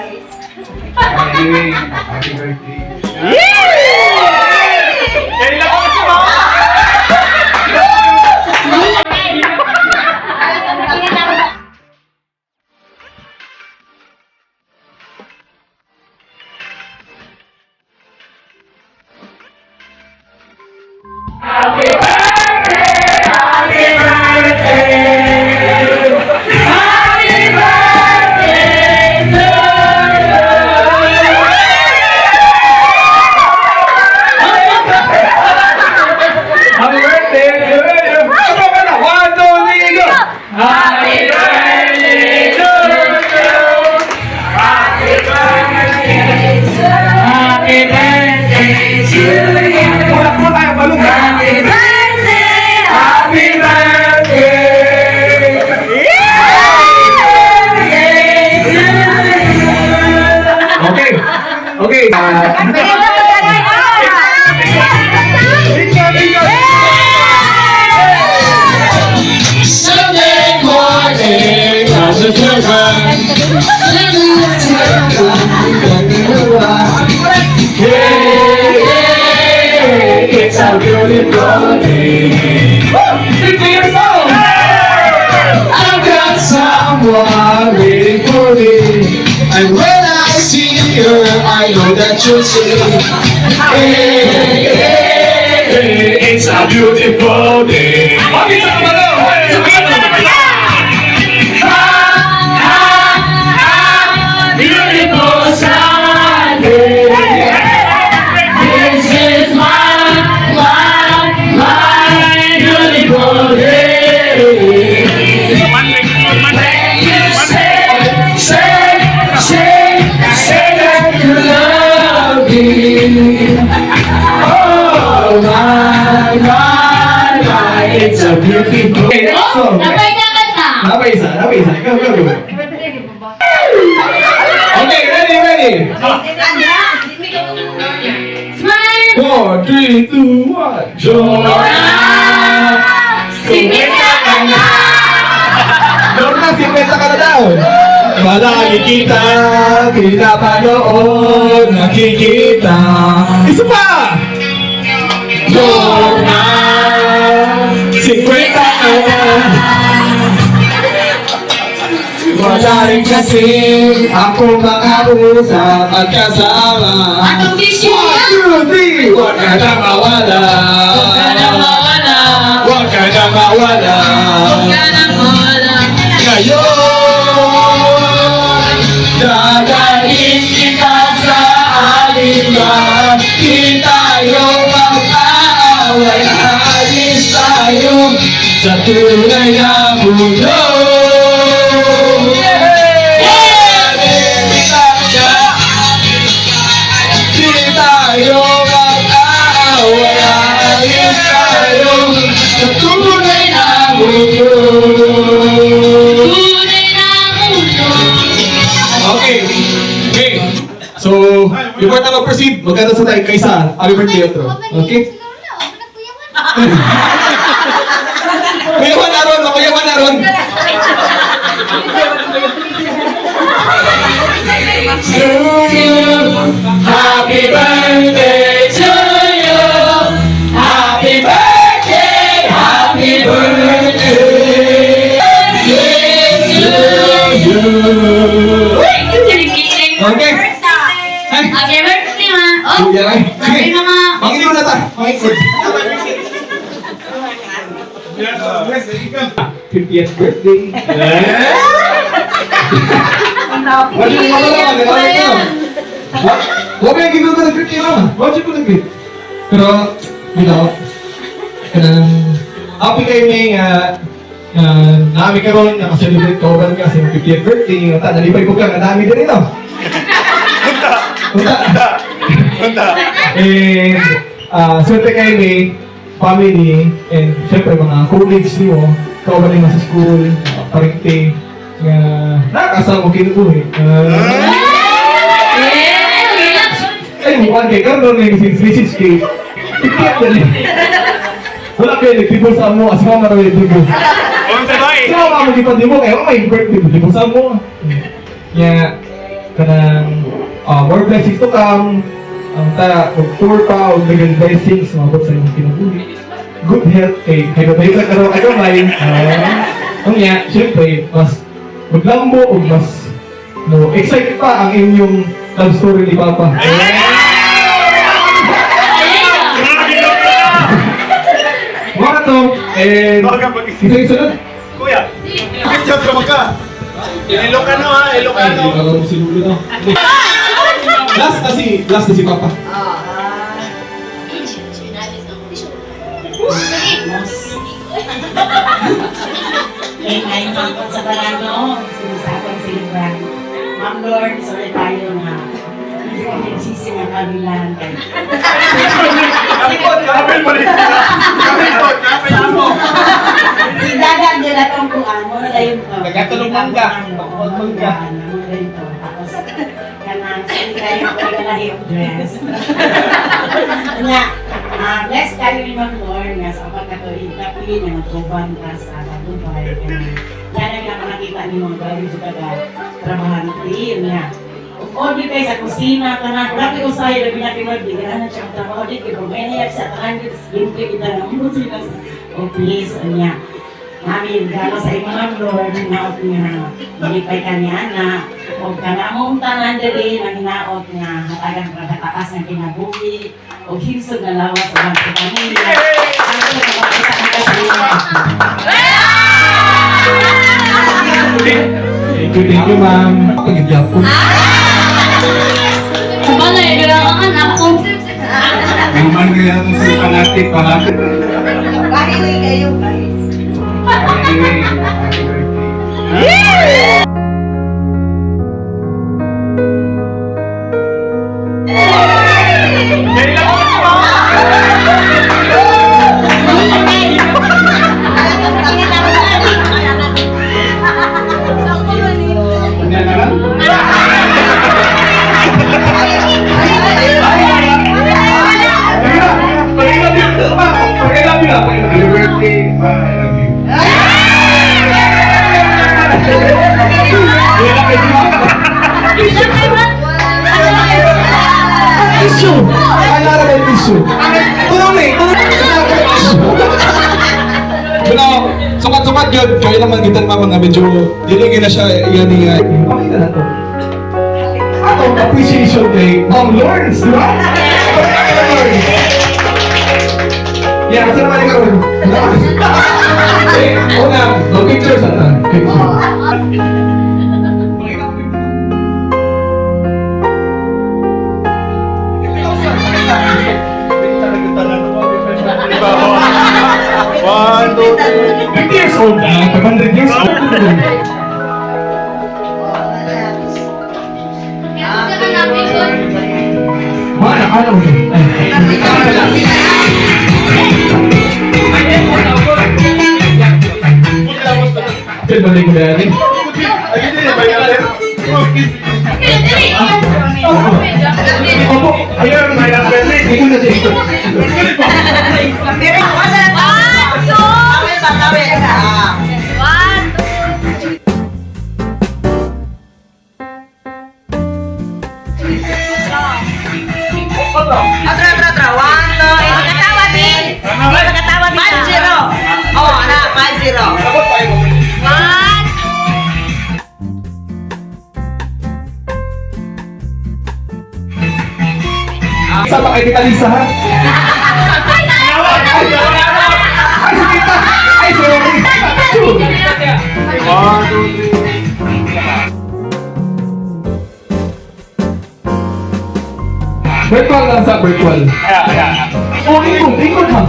Anyway, happy birthday. Kaya lang ako si Mama. Happy birthday! Ano ka na? 1, 2, 3, go! Happy birthday to you! Happy birthday to you! Happy birthday to you! Pulak mo tayo, balong! Happy birthday! Happy birthday! Okay. Okay. Sunday morning, as a children, it's a beautiful day. 50 years old! I've got someone waiting for me, and when I see her, I know that you'll see. It's a beautiful day. Okay, sa kamalo! Beautiful Sunday. This is my beautiful day. Say that you love me. Oh my, it's a beautiful day. So, Sabay na kanta. napay isa. Ikaw, go. Okay, ready. Smile. 4, 3, 2, 1. Singita ka na. Lorna, 50 ka na daw. Palagi kita, pinapanood, nakikita. Isa pa! Lorna, 50 ka na. Wala rin kasi ako makausap at kasama. Anong bisyo yan? 1, 2, 3, huwag ka na mawala. Huwag ka na mawala. Ngayon, dadalhin kita sa alinman. Di tayo mag-aaway, alis tayo sa tunay na mundo. Di tayo mag-aaway, alis tayo sa tunay na mundo. Tunay na mundo. Okay. So, before tayo mag-proceed, magkano sa tayo kaysa happy birthday outro. Okay? Kuyawan Aron. Happy birthday to you. Happy birthday to you. Okay. Ay. Okay, birthday ma. Oh, Kuya lang. birthday na nga. Panginoon na ta. 50th birthday. Wala yung Huwag yung ginagawa ng birthday naman. Huwag yung birthday. Pero, you know, happy kayo may nami karon nakaselebrate ko ba kasi yung 50th birthday. Nalipay ko ka, dami din ito. Punta. And swerte kayo may family and syempre mga colleagues niyo, kauban niyo sa school, parente, nakakasama mo kinubuhi. Ay, mukhaan kayo, karoon na yung message kay Ikit na rin. Wala kayo, nagtibol sa mo, asma marawin nagtibol. Punta ba eh? Sino ka mag-ipad mo kayo? May birthday mo, tibol sa mo. Yeah. kanang more blessings to come. Ang tour pa, o legal blessings, mabot sa inyong kinabuhi. Good health, kay babayo ka karoon kagamay. Ang nga, syempre, mas maglambo o mas excite pa ang inyong love story ni Papa. Mga to, isa-isa na. Kuya, picture ka ka. Ilocano ha, Ilocano. Alam mo si Lulo na. Last na si Papa. Ngayon mangkot sa barano, sinusapang sa iban. Ma'am Lord, sorry tayo na hindi ko nagsisi ng kabilang. Kapil mo rin. Kapil mo. Si Dadan din atong kuan mo na yun to. Nagkatulong mangga. Bakod mangga. Mga ganito. Tapos, kanang saan kayo pagkalahi of dress. Nga, bless kayo ni Ma'am Lord nga sa pagkatuloy tapi na nagtuban ka sa Dubai. Yan ang nakakita ni mga bago sa trabahan din niya. O di kayo sa kusina ka na, grabe usahay na binakimag, di ka na siyang trabaho di kayo, may nayak sa tahan dito sa ginto kita na mo sila sa please, niya. Namin, galo sa inyo ng Lord, hinaot niya, malipay ka niya na, huwag ka na mong tanan dali, na hinaot niya, hatagang pagkataas ng kinabuhi, o himsog na lawas sa mga pamilya. Ang ito na makita na kasi Thank you, ma'am. Pag-ibig po. Sabala, kailangan anak ko. Naman kaya ito sa panatik, panatik. Bahiwi kayo, Anyway, happy birthday. Ano na lang? Happy birthday, Ma. I love you. Tissue! Kailangan na yung tissue. Tulong eh! Pero, sukat-sukat yun. Kaya naman kita naman mga medyo diligin na siya. Yan niya. Pakita na to. Atong appreciation day, Ma'am Lawrence, di ba? Ma'am Lawrence. Yeah, kasi naman ikaw. Una, mag-picture sa tan. Picture. One, two, three. 50 years old na, 500 years old. Mga nakalaw yun. Kapil ba rin ko yan eh? Opo, Ayun, may napili. hindi ko na siya ito. Isa pa kay Tita Lisa, ha? Ay, si Tita! Ay, sorry! One, two, three. Virtual lang sa virtual. Oh, ikot ha.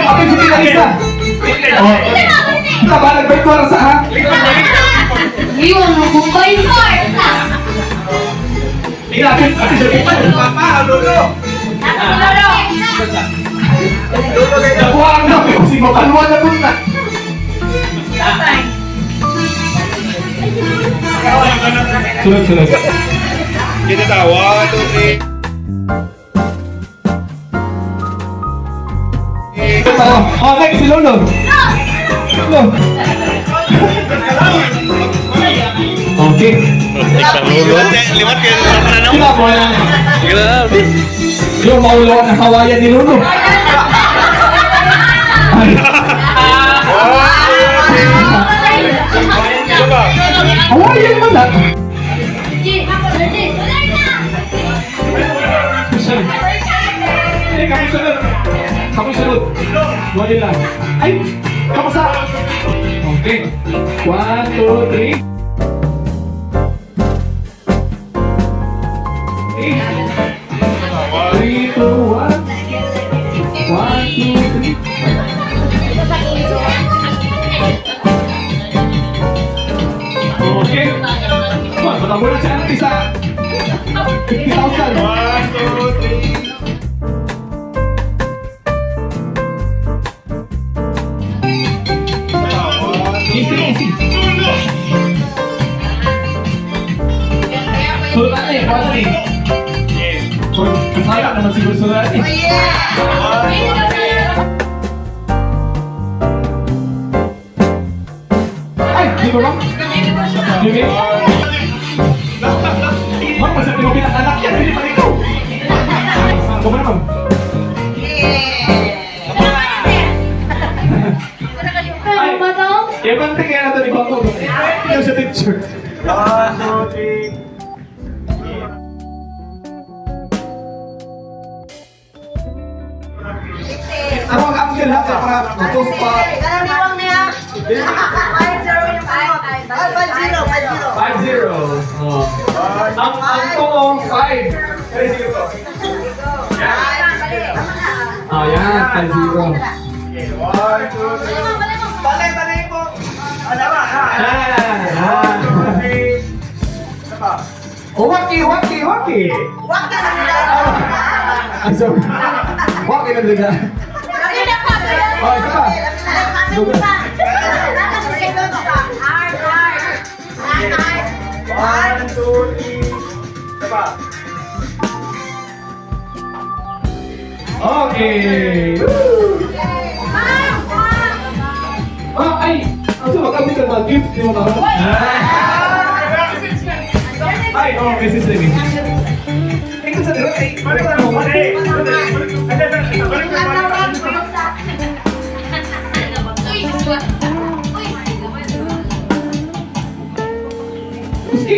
Apin si Tita Lisa. Oh, kita ba nag-virtual sa ha? Iwan mo kung kayo. Apin sa Tita. Papa, lolo. Nakuha ang namin kasi makalwa na doon na. Sunod. Kita tahu. One, two, three. Oh, next si Lolo. Lolo. Liwat kayo na no? Sila mo na. Grabe. Yung maulo ng Hawaii ni Lulu. Hawaii naman lang. Hindi, kami sunod. Kami sunod. Wali lang. Ay! Kamusta? Okay. 1, 2, 3. 3, 2, 1. 1, 2, 3. Okay. Matabo na siya ng isa. 50,000. 1, 2, 3. Easy. Sulat na eh, paano eh? Kasaya naman siguro sulat eh. Ay, di ba bang? Jimmy? Ma'am, masabi mo pinakanak yan, hindi pa ikaw. Kumana ma'am. Ay, ibang tingin natin ni Bangko. Tingnan sa picture. Ano ang action natin para matos pa? 5-0. Oh. Ang tungong 5. Kaya sige to. Ah, yan. 5-0. Oh, waki. Ah, sorry. Waki na talaga. Oh, isa pa. Okay. Oh, ay. Ano ba kami ka gift ni mo na? Ay, oh, message lagi. Ikaw sa dito ay.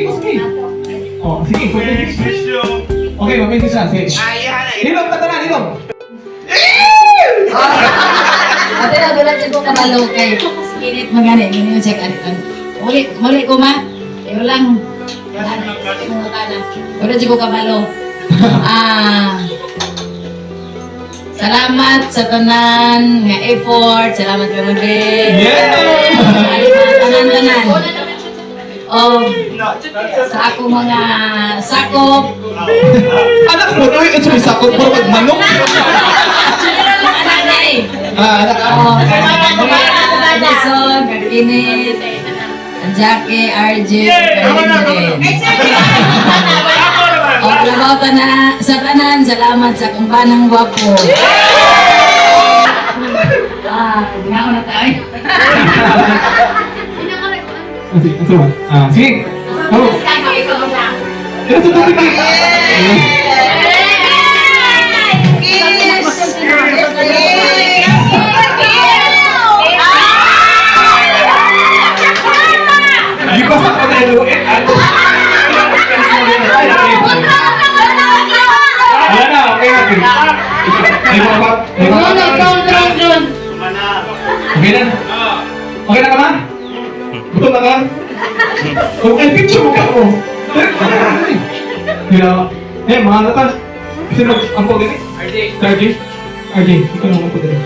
Kuski. Oh, sige, pwede. Okay, mamaya siya. Sige. Dilong, tatanan, dilong. Ate na doon lang ko kabalo kay init magani ganyan check ano. Muli ko ma. Ayo lang. Wala ko kabalo. Salamat sa tanan nga effort. Salamat kayo din. Tanan. Sa ako mga sakop. Anak mo, no? Ito may sakot mo magmanok. Jason, Kakinit, Jackie, RJ, o labaw sa tanan, salamat sa kumpanang gwapo. Nga ko na tayo. Sige. Oh. Ito to sige. Ipasak ko na ilo. Wala na, okay na. Ay, mga okay na? Okay na ka ba? Gutom na ka? Okay, picture mo ka mo. Eh, mga nata. Sino ang po gani? RJ, ikaw naman po gani.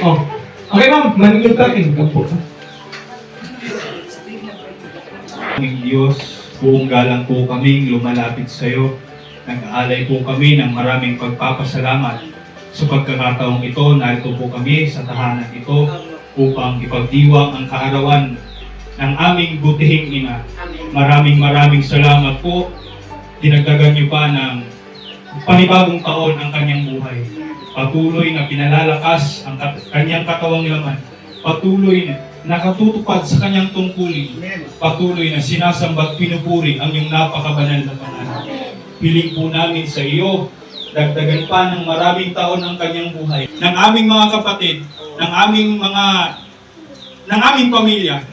Oh. Okay ma'am, manilog ka rin. Kampo ka. Aming Diyos, buong galang po kaming lumalapit sa iyo. Nag-aalay po kami ng maraming pagpapasalamat. Sa pagkakataong ito, narito po kami sa tahanan ito upang ipagdiwang ang kaarawan ng aming butihing ina. Maraming salamat po. Dinagdagan niyo pa ng panibagong taon ang kanyang buhay. Patuloy na pinalalakas ang kanyang katawang laman patuloy na nakatutupad sa kanyang tungkulin, patuloy na sinasamba at pinupuri ang iyong napakabanal na pangalan. Piling po namin sa iyo, dagdagan pa ng maraming taon ang kanyang buhay, ng aming mga kapatid, ng aming pamilya,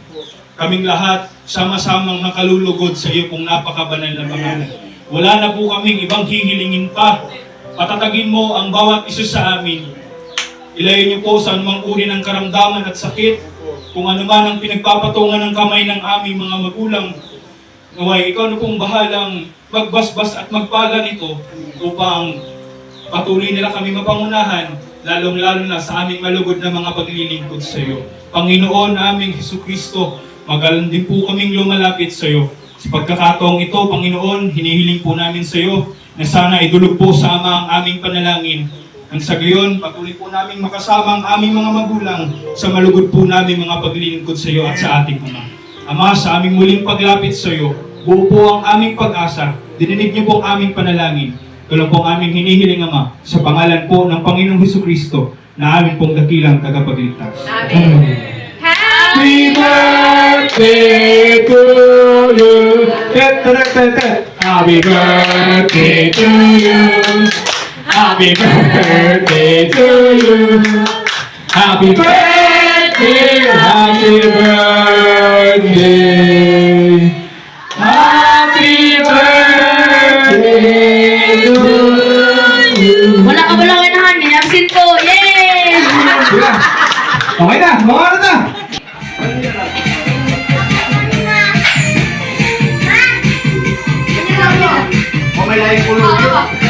kaming lahat sama-samang nakalulugod sa iyo pong napakabanal na pangalan. Wala na po kaming ibang hihilingin pa. Patatagin mo ang bawat isa sa amin. Ilayo niyo po sa anumang uri ng karamdaman at sakit, kung ano man ang pinagpapatungan ng kamay ng aming mga magulang. Naway, ikaw na pong bahalang magbasbas at magpala nito upang patuloy nila kami mapangunahan, lalong-lalo na sa aming malugod na mga paglilingkod sa iyo. Panginoon aming Hesukristo, magalang din po kaming lumalapit sa iyo. Sa pagkakataong ito, Panginoon, hinihiling po namin sa iyo na sana idulog po sa Ama ang aming panalangin. Nang sa gayon, patuloy po namin makasama ang aming mga magulang sa malugod po namin mga paglilingkod sa iyo at sa ating Ama. Ama, sa aming muling paglapit sa iyo, buo po ang aming pag-asa. Dininig niyo po ang aming panalangin. Ito lang po ang aming hinihiling, Ama, sa pangalan po ng Panginoong Hesukristo na aming pong dakilang tagapagligtas. Amen. Happy birthday to you. Happy birthday to you. Happy birthday to you. Happy birthday, happy birthday. Happy birthday to you. Wala ka wala na hangin. Absent po. Yay! Okay na, mga ano na? May laing kulog yun.